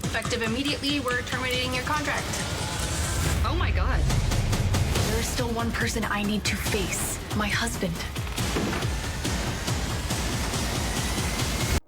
Effective immediately, we're terminating your contract. Oh my god. There's still one person I need to face. My husband.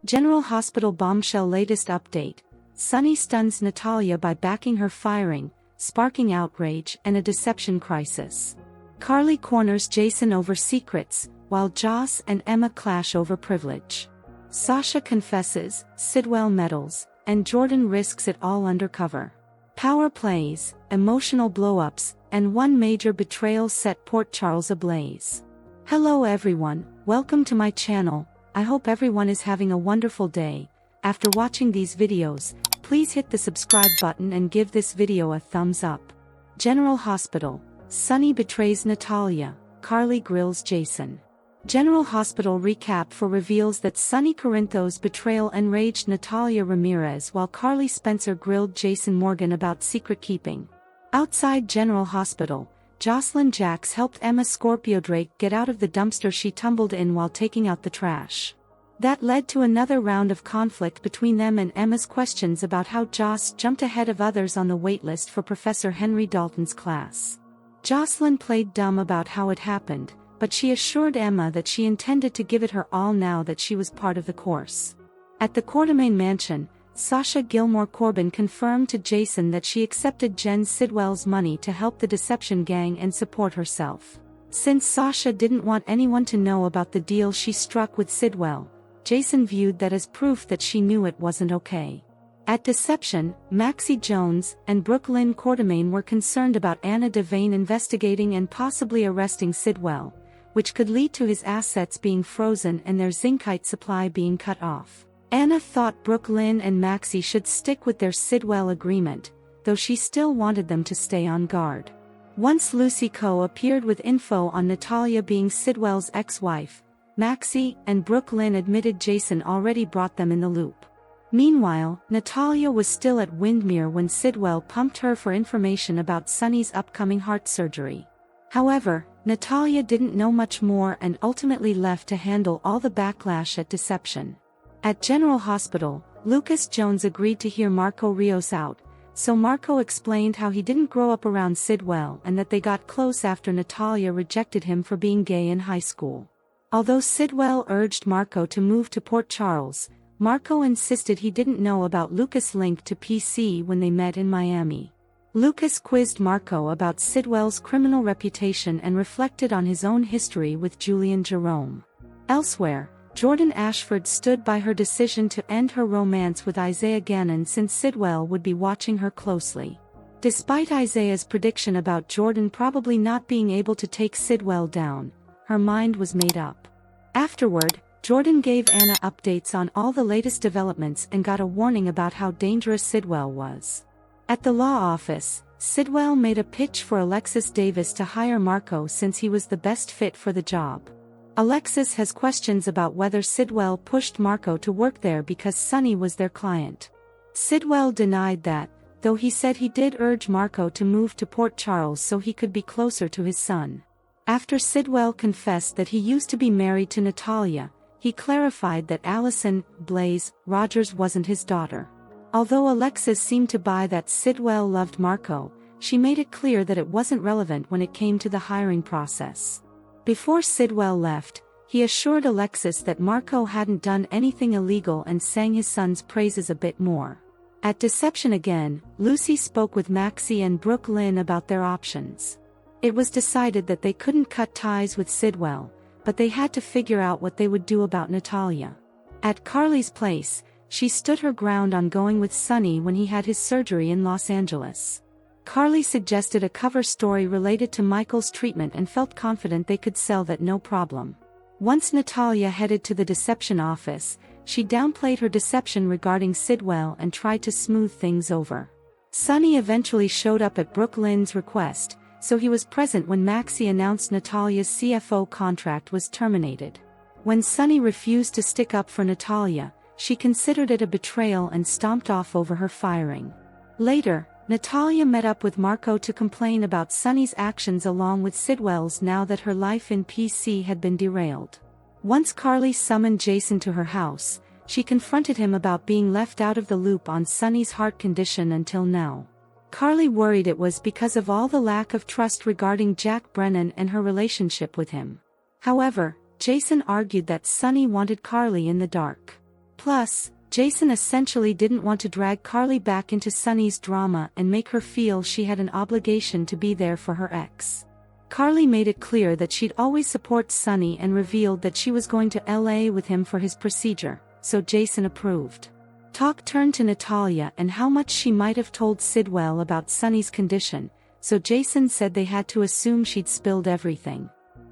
General Hospital bombshell latest update. Sonny stuns Natalia by backing her firing, sparking outrage and a deception crisis. Carly corners Jason over secrets, while Joss and Emma clash over privilege. Sasha confesses, Sidwell meddles, and Jordan risks it all undercover. Power plays, emotional blow-ups, and one major betrayal set Port Charles ablaze. Hello everyone, welcome to my channel. I hope everyone is having a wonderful day. After watching these videos, please hit the subscribe button and give this video a thumbs up. General Hospital. Sonny betrays Natalia, Carly grills Jason. General Hospital recap for reveals that SonnyCorinthos' betrayal enraged Natalia Ramirez while Carly Spencer grilled JasonMorgan about secret keeping. Outside General Hospital, Jocelyn Jacks helped Emma Scorpio Drake get out of the dumpster she tumbled in while taking out the trash. That led to another round of conflict between them and Emma's questions about how Joss jumped ahead of others on the waitlist for Professor Henry Dalton's class. Jocelyn played dumb about how it happened, but she assured Emma that she intended to give it her all now that she was part of the course. At the Quartermain mansion, Sasha Gilmore Corbin confirmed to Jason that she accepted Jen Sidwell's money to help the deception gang and support herself. Since Sasha didn't want anyone to know about the deal she struck with Sidwell, Jason viewed that as proof that she knew it wasn't okay. At Deception, Maxie Jones and Brooke Lynn Quartermain were concerned about Anna Devane investigating and possibly arresting Sidwell, which could lead to his assets being frozen and their zincite supply being cut off. Anna thought Brooke Lynn and Maxie should stick with their Sidwell agreement, though she still wanted them to stay on guard. Once Lucy Coe appeared with info on Natalia being Sidwell's ex-wife, Maxie and Brooke Lynn admitted Jason already brought them in the loop. Meanwhile, Natalia was still at Windmere when Sidwell pumped her for information about Sonny's upcoming heart surgery. However, Natalia didn't know much more and ultimately left to handle all the backlash at Deception. At General Hospital, Lucas Jones agreed to hear Marco Rios out, so Marco explained how he didn't grow up around Sidwell and that they got close after Natalia rejected him for being gay in high school. Although Sidwell urged Marco to move to Port Charles, Marco insisted he didn't know about Lucas' link to PC when they met in Miami. Lucas quizzed Marco about Sidwell's criminal reputation and reflected on his own history with Julian Jerome. Elsewhere, Jordan Ashford stood by her decision to end her romance with Isaiah Gannon since Sidwell would be watching her closely. Despite Isaiah's prediction about Jordan probably not being able to take Sidwell down, her mind was made up. Afterward, Jordan gave Anna updates on all the latest developments and got a warning about how dangerous Sidwell was. At the law office, Sidwell made a pitch for Alexis Davis to hire Marco since he was the best fit for the job. Alexis has questions about whether Sidwell pushed Marco to work there because Sonny was their client. Sidwell denied that, though he said he did urge Marco to move to Port Charles so he could be closer to his son. After Sidwell confessed that he used to be married to Natalia, he clarified that Allison Blaze Rogers wasn't his daughter. Although Alexis seemed to buy that Sidwell loved Marco, she made it clear that it wasn't relevant when it came to the hiring process. Before Sidwell left, he assured Alexis that Marco hadn't done anything illegal and sang his son's praises a bit more. At Deception again, Lucy spoke with Maxie and Brooke Lynn about their options. It was decided that they couldn't cut ties with Sidwell, but they had to figure out what they would do about Natalia. At Carly's place, she stood her ground on going with Sonny when he had his surgery in Los Angeles. Carly suggested a cover story related to Michael's treatment and felt confident they could sell that no problem. Once Natalia headed to the Deception office, she downplayed her deception regarding Sidwell and tried to smooth things over. Sonny eventually showed up at Brooke Lynn's request, so he was present when Maxie announced Natalia's CFO contract was terminated. When Sonny refused to stick up for Natalia, she considered it a betrayal and stomped off over her firing. Later, Natalia met up with Marco to complain about Sonny's actions along with Sidwell's now that her life in PC had been derailed. Once Carly summoned Jason to her house, She confronted him about being left out of the loop on Sonny's heart condition until now. Carly worried it was because of all the lack of trust regarding Jack Brennan and her relationship with him. However, Jason argued that Sonny wanted Carly in the dark. Plus, Jason essentially didn't want to drag Carly back into Sonny's drama and make her feel she had an obligation to be there for her ex. Carly made it clear that she'd always support Sonny and revealed that she was going to LA with him for his procedure, so Jason approved. Talk turned to Natalia and how much she might have told Sidwell about Sonny's condition, so Jason said they had to assume she'd spilled everything.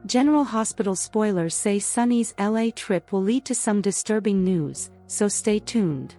GeneralHospital spoilers say Sonny's LA trip will lead to some disturbing news, so stay tuned.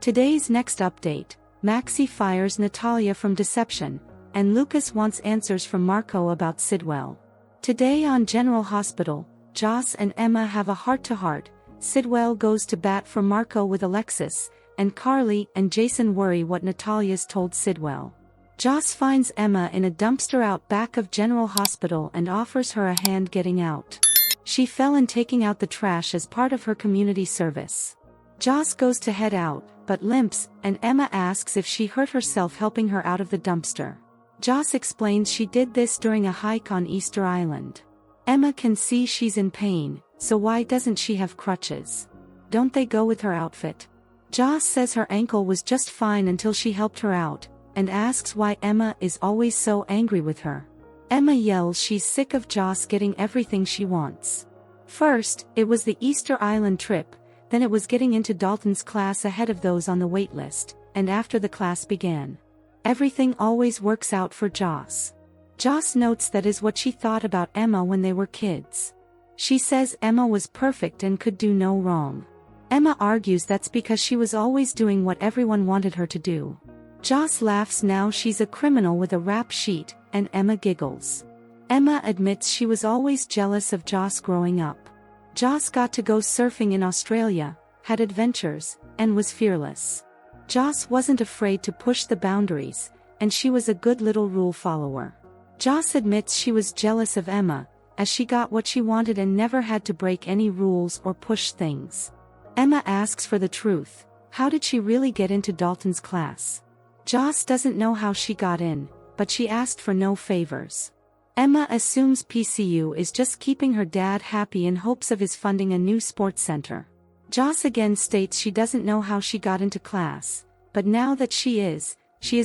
Today's next update, Maxie fires Natalia from deception, and Lucas wants answers from Marco about Sidwell. Today on GeneralHospital, Joss and Emma have a heart-to-heart. Sidwell goes to bat for Marco with Alexis, and Carly and Jason worry what Natalia's told Sidwell. Joss finds Emma in a dumpster out back of GeneralHospital and offers her a hand getting out. She fell in taking out the trash as part of her community service. Joss goes to head out, but limps, and Emma asks if she hurt herself helping her out of the dumpster. Joss explains she did this during a hike on Easter Island. Emma can see she's in pain, so why doesn't she have crutches? Don't they go with her outfit? Joss says her ankle was just fine until she helped her out, and asks why Emma is always so angry with her. Emma yells she's sick of Joss getting everything she wants. First, it was the Easter Island trip, then it was getting into Dalton's class ahead of those on the wait list, and after the class began. Everything always works out for Joss. Joss notes that is what she thought about Emma when they were kids. She says Emma was perfect and could do no wrong. Emma argues that's because she was always doing what everyone wanted her to do. Joss laughs now she's a criminal with a rap sheet, and Emma giggles. Emma admits she was always jealous of Joss growing up. Joss got to go surfing in Australia, had adventures, and was fearless. Joss wasn't afraid to push the boundaries, and she was a good little rule follower. Joss admits she was jealous of Emma, as she got what she wanted and never had to break any rules or push things. Emma asks for the truth. How did she really get into Dalton's class? Joss doesn't know how she got in, but she asked for no favors. Emma assumes PCU is just keeping her dad happy in hopes of his funding a new sports center. Joss again states she doesn't know how she got into class, but now that she is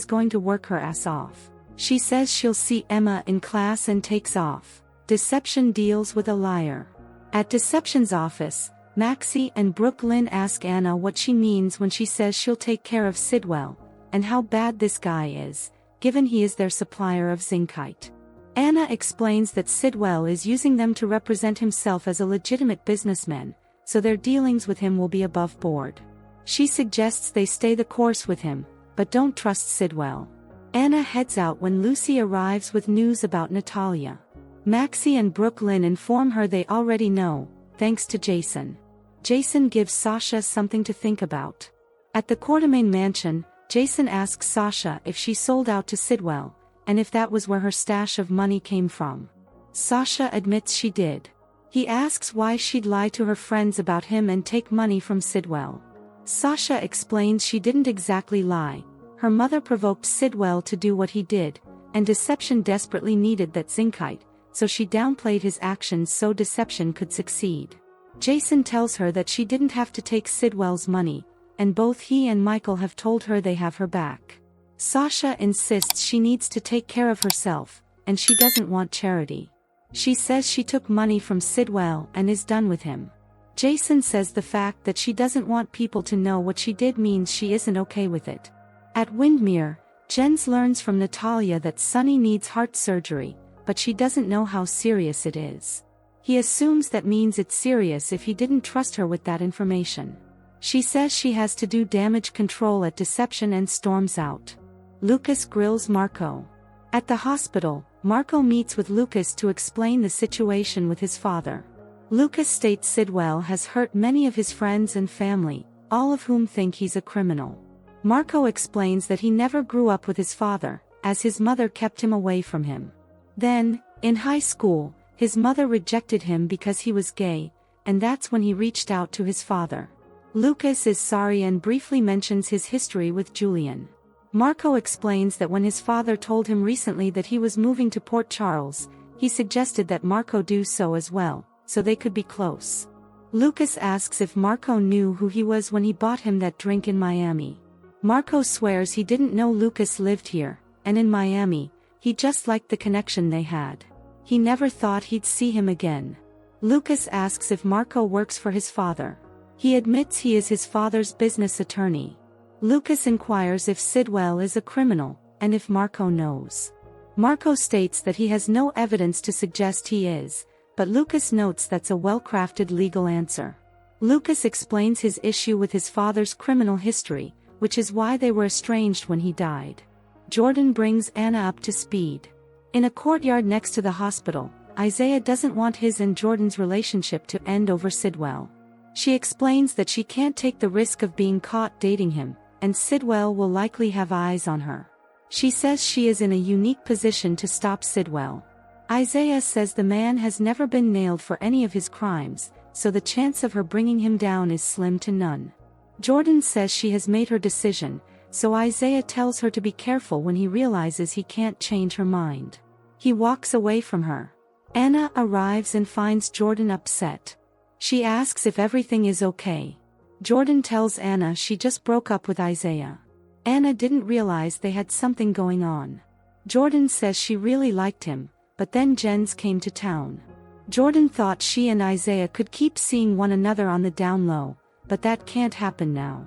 going to work her ass off. She says she'll see Emma in class and takes off. Deception deals with a liar. At Deception's office, Maxie and Brooklyn ask Anna what she means when she says she'll take care of Sidwell, and how bad this guy is, given he is their supplier of zincite. Anna explains that Sidwell is using them to represent himself as a legitimate businessman, so their dealings with him will be above board. She suggests they stay the course with him, but don't trust Sidwell. Anna heads out when Lucy arrives with news about Natalia. Maxie and Brooklyn inform her they already know, thanks to Jason. Jason gives Sasha something to think about. At the Quartermain mansion, Jason asks Sasha if she sold out to Sidwell, and if that was where her stash of money came from. Sasha admits she did. He asks why she'd lie to her friends about him and take money from Sidwell. Sasha explains she didn't exactly lie. Her mother provoked Sidwell to do what he did, and Deception desperately needed that zincite, so she downplayed his actions so Deception could succeed. Jason tells her that she didn't have to take Sidwell's money, and both he and Michael have told her they have her back. Sasha insists she needs to take care of herself, and she doesn't want charity. She says she took money from Sidwell and is done with him. Jason says the fact that she doesn't want people to know what she did means she isn't okay with it. At Windmere, Jens learns from Natalia that Sonny needs heart surgery, but she doesn't know how serious it is. He assumes that means it's serious if he didn't trust her with that information. She says she has to do damage control at Deception and storms out. Lucas grills Marco. At the hospital, Marco meets with Lucas to explain the situation with his father. Lucas states Sidwell has hurt many of his friends and family, all of whom think he's a criminal. Marco explains that he never grew up with his father, as his mother kept him away from him. Then, in high school, his mother rejected him because he was gay, and that's when he reached out to his father. Lucas is sorry and briefly mentions his history with Julian. Marco explains that when his father told him recently that he was moving to Port Charles, he suggested that Marco do so as well, so they could be close. Lucas asks if Marco knew who he was when he bought him that drink in Miami. Marco swears he didn't know Lucas lived here, and in Miami, he just liked the connection they had. He never thought he'd see him again. Lucas asks if Marco works for his father. He admits he is his father's business attorney. Lucas inquires if Sidwell is a criminal, and if Marco knows. Marco states that he has no evidence to suggest he is, but Lucas notes that's a well-crafted legal answer. Lucas explains his issue with his father's criminal history, which is why they were estranged when he died. Jordan brings Anna up to speed. In a courtyard next to the hospital, Isaiah doesn't want his and Jordan's relationship to end over Sidwell. She explains that she can't take the risk of being caught dating him, and Sidwell will likely have eyes on her. She says she is in a unique position to stop Sidwell. Isaiah says the man has never been nailed for any of his crimes, so the chance of her bringing him down is slim to none. Jordan says she has made her decision, so Isaiah tells her to be careful when he realizes he can't change her mind. He walks away from her. Anna arrives and finds Jordan upset. She asks if everything is okay. Jordan tells Anna she just broke up with Isaiah. Anna didn't realize they had something going on. Jordan says she really liked him, but then Jens came to town. Jordan thought she and Isaiah could keep seeing one another on the down low, but that can't happen now.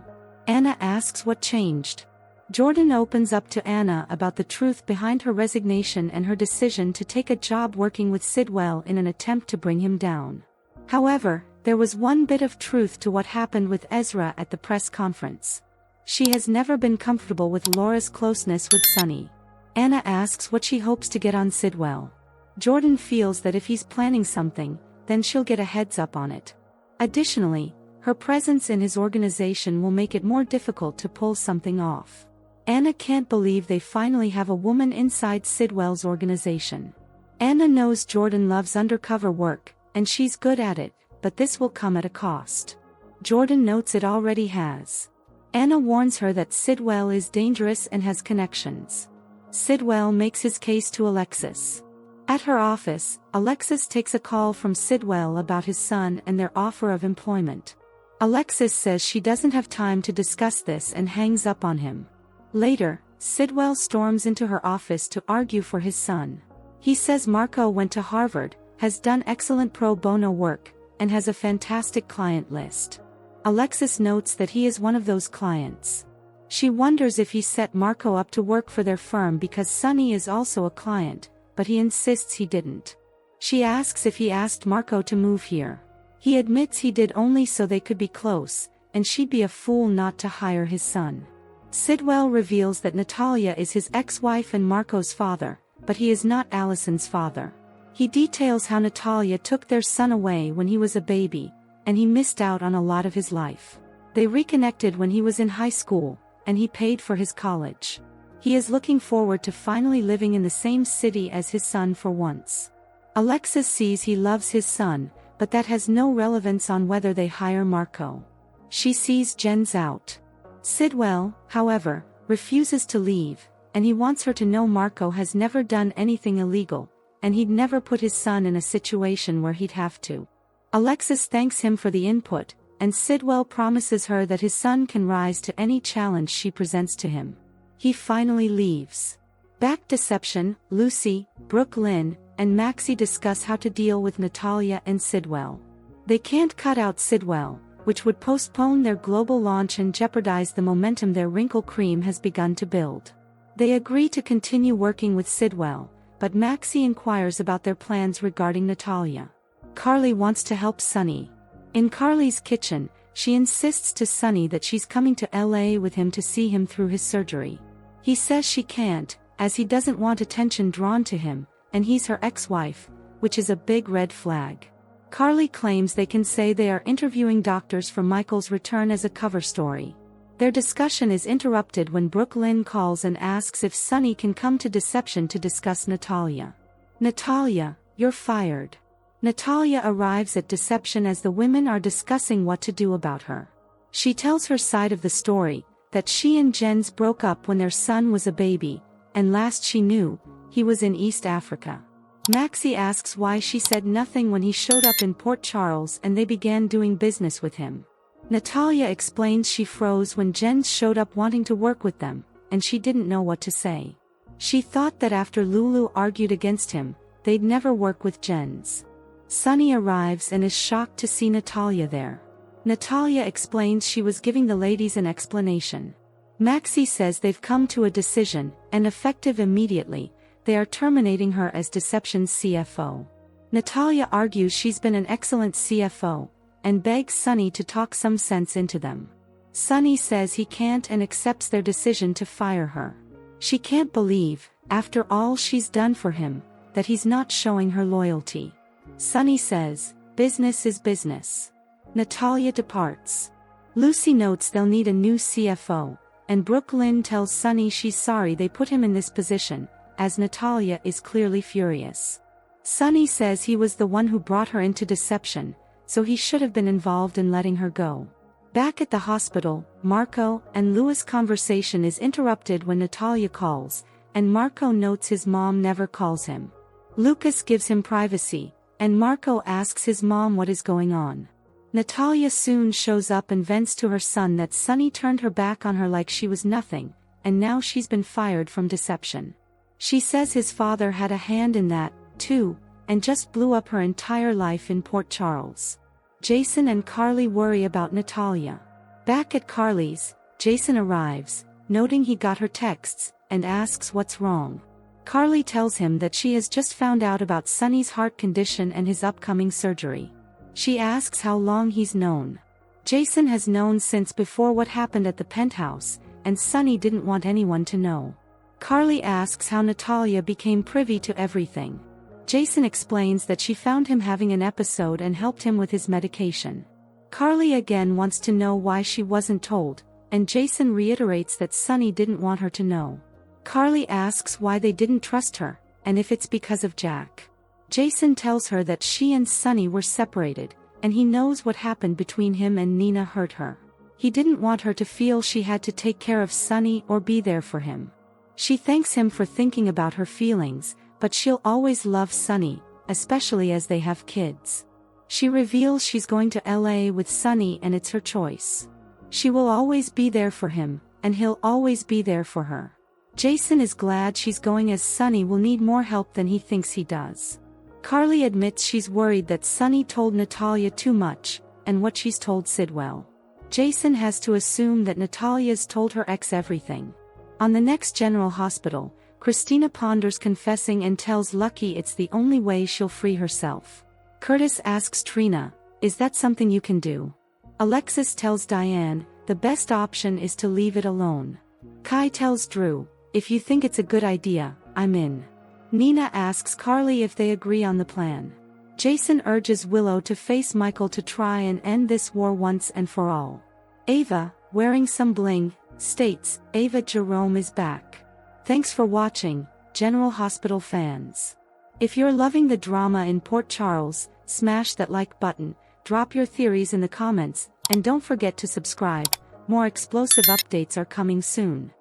Anna asks what changed. Jordan opens up to Anna about the truth behind her resignation and her decision to take a job working with Sidwell in an attempt to bring him down. However, there was one bit of truth to what happened with Ezra at the press conference. She has never been comfortable with Laura's closeness with Sonny. Anna asks what she hopes to get on Sidwell. Jordan feels that if he's planning something, then she'll get a heads up on it. Additionally, her presence in his organization will make it more difficult to pull something off. Anna can't believe they finally have a woman inside Sidwell's organization. Anna knows Jordan loves undercover work, and she's good at it, but this will come at a cost. Jordan notes it already has. Anna warns her that Sidwell is dangerous and has connections. Sidwell makes his case to Alexis. At her office, Alexis takes a call from Sidwell about his son and their offer of employment. Alexis says she doesn't have time to discuss this and hangs up on him. Later, Sidwell storms into her office to argue for his son. He says Marco went to Harvard, has done excellent pro bono work, and has a fantastic client list. Alexis notes that he is one of those clients. She wonders if he set Marco up to work for their firm because Sonny is also a client, but he insists he didn't. She asks if he asked Marco to move here. He admits he did only so they could be close, and she'd be a fool not to hire his son. Sidwell reveals that Natalia is his ex-wife and Marco's father, but he is not Allison's father. He details how Natalia took their son away when he was a baby, and he missed out on a lot of his life. They reconnected when he was in high school, and he paid for his college. He is looking forward to finally living in the same city as his son for once. Alexis sees he loves his son, but that has no relevance on whether they hire Marco. She sees Jens out. Sidwell, however, refuses to leave, and he wants her to know Marco has never done anything illegal, and he'd never put his son in a situation where he'd have to. Alexis thanks him for the input, and Sidwell promises her that his son can rise to any challenge she presents to him. He finally leaves. Back deception, Lucy, Brooke Lynn, and Maxie discuss how to deal with Natalia and Sidwell. They can't cut out Sidwell, which would postpone their global launch and jeopardize the momentum their wrinkle cream has begun to build. They agree to continue working with Sidwell, but Maxie inquires about their plans regarding Natalia. Carly wants to help Sonny. In Carly's kitchen, she insists to Sonny that she's coming to LA with him to see him through his surgery. He says she can't, as he doesn't want attention drawn to him, and he's her ex-wife, which is a big red flag. Carly claims they can say they are interviewing doctors for Michael's return as a cover story. Their discussion is interrupted when Brooke Lynn calls and asks if Sonny can come to Deception to discuss Natalia. Natalia, you're fired. Natalia arrives at Deception as the women are discussing what to do about her. She tells her side of the story, that she and Jens broke up when their son was a baby, and last she knew, he was in East Africa. Maxie asks why she said nothing when he showed up in Port Charles and they began doing business with him. Natalia explains she froze when Jens showed up wanting to work with them, and she didn't know what to say. She thought that after Lulu argued against him, they'd never work with Jens. Sonny arrives and is shocked to see Natalia there. Natalia explains she was giving the ladies an explanation. Maxie says they've come to a decision, and effective immediately, they are terminating her as Deception's CFO. Natalia argues she's been an excellent CFO, and begs Sonny to talk some sense into them. Sonny says he can't and accepts their decision to fire her. She can't believe, after all she's done for him, that he's not showing her loyalty. Sonny says, business is business. Natalia departs. Lucy notes they'll need a new CFO, and Brooklyn tells Sonny she's sorry they put him in this position, as Natalia is clearly furious. Sonny says he was the one who brought her into Deception, so he should have been involved in letting her go. Back at the hospital, Marco and Louis' conversation is interrupted when Natalia calls, and Marco notes his mom never calls him. Lucas gives him privacy, and Marco asks his mom what is going on. Natalia soon shows up and vents to her son that Sonny turned her back on her like she was nothing, and now she's been fired from Deception. She says his father had a hand in that, too, and just blew up her entire life in Port Charles. Jason and Carly worry about Natalia. Back at Carly's, Jason arrives, noting he got her texts, and asks what's wrong. Carly tells him that she has just found out about Sonny's heart condition and his upcoming surgery. She asks how long he's known. Jason has known since before what happened at the penthouse, and Sonny didn't want anyone to know. Carly asks how Natalia became privy to everything. Jason explains that she found him having an episode and helped him with his medication. Carly again wants to know why she wasn't told, and Jason reiterates that Sonny didn't want her to know. Carly asks why they didn't trust her, and if it's because of Jack. Jason tells her that she and Sonny were separated, and he knows what happened between him and Nina hurt her. He didn't want her to feel she had to take care of Sonny or be there for him. She thanks him for thinking about her feelings, but she'll always love Sonny, especially as they have kids. She reveals she's going to LA with Sonny and it's her choice. She will always be there for him, and he'll always be there for her. Jason is glad she's going as Sonny will need more help than he thinks he does. Carly admits she's worried that Sonny told Natalia too much, and what she's told Sidwell. Jason has to assume that Natalia's told her ex everything. On the next General Hospital, Christina ponders confessing and tells Lucky it's the only way she'll free herself. Curtis asks Trina, is that something you can do? Alexis tells Diane, the best option is to leave it alone. Kai tells Drew, if you think it's a good idea, I'm in. Nina asks Carly if they agree on the plan. Jason urges Willow to face Michael to try and end this war once and for all. Ava, wearing some bling, states, Ava Jerome is back. Thanks for watching, General Hospital fans. If you're loving the drama in Port Charles, smash that like button, drop your theories in the comments, and don't forget to subscribe. More explosive updates are coming soon.